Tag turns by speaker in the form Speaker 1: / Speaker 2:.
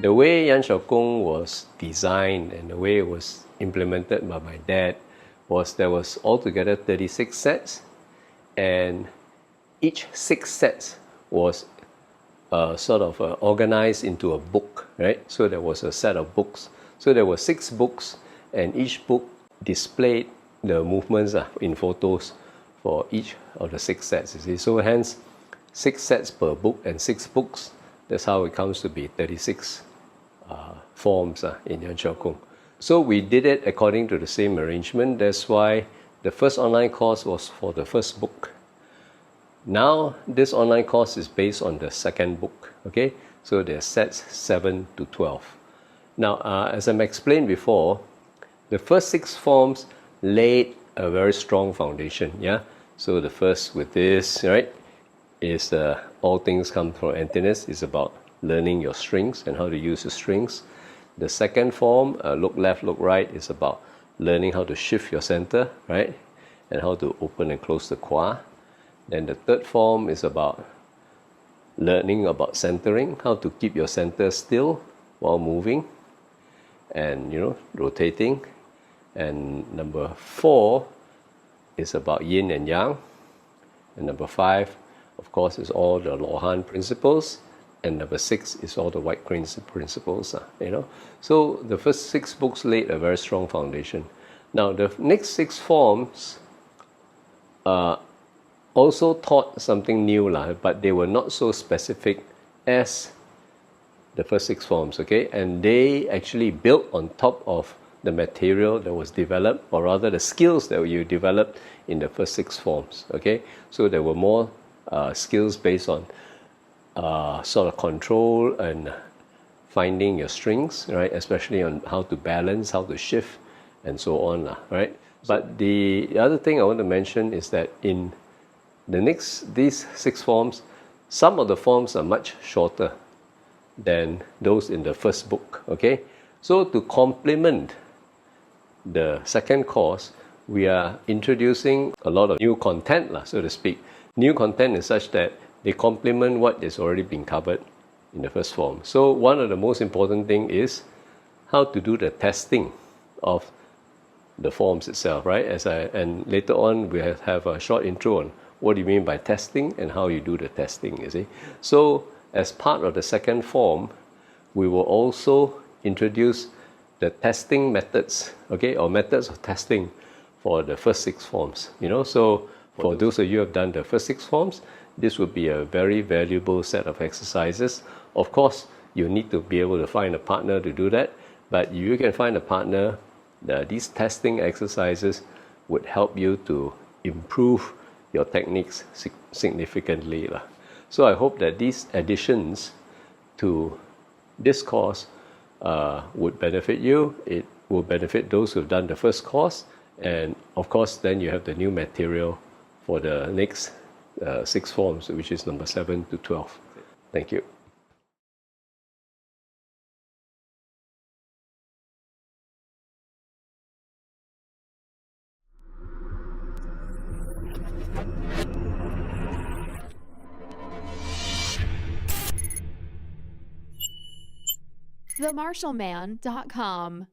Speaker 1: The way Yan Shou Gong was designed and the way it was implemented by my dad was there was altogether 36 sets, and each 6 sets was organized into a book, right? So there was a set of books. So there were 6 books, and each book displayed the movements in photos for each of the 6 sets, you see. So hence, 6 sets per book and 6 books. That's how it comes to be 36 forms in Yan Shou Gong. So we did it according to the same arrangement. That's why the first online course was for the first book. Now this online course is based on the second book. Okay, so there's sets 7 to 12. Now, as I explained before, the first 6 forms laid a very strong foundation. Yeah. So the first with this, right, is all things come from emptiness. It's about learning your strings and how to use the strings. The second form, look left, look right, is about learning how to shift your center, right, and how to open and close the kwa. Then the third form is about learning about centering, how to keep your center still while moving and, rotating. And number 4 is about yin and yang. And number 5, of course, is all the Lohan principles. And number 6 is all the white crane principles. So the first 6 books laid a very strong foundation. Now the next 6 forms also taught something new, but they were not so specific as the first 6 forms. Okay, and they actually built on top of the material that was developed, or rather the skills that you developed in the first 6 forms. Okay, so there were more skills based on control and finding your strings, right? Especially on how to balance, how to shift, and so on, right? But the other thing I want to mention is that in these 6 forms, some of the forms are much shorter than those in the first book. Okay, so to complement the second course, we are introducing a lot of new content, so to speak. New content is such that they complement what is already been covered in the first form. So one of the most important thing is how to do the testing of the forms itself, right? And later on we have a short intro on what do you mean by testing and how you do the testing, you see. So as part of the second form, we will also introduce the testing methods, okay, or methods of testing for the first 6 forms. So for those of you who have done the first 6 forms, this would be a very valuable set of exercises. Of course, you need to be able to find a partner to do that, but if you can find a partner, these testing exercises would help you to improve your techniques significantly. So I hope that these additions to this course would benefit you. It will benefit those who've done the first course, and of course then you have the new material for the next 6 forms, which is number 7 to 12. Thank you.
Speaker 2: TheMarshallMan.com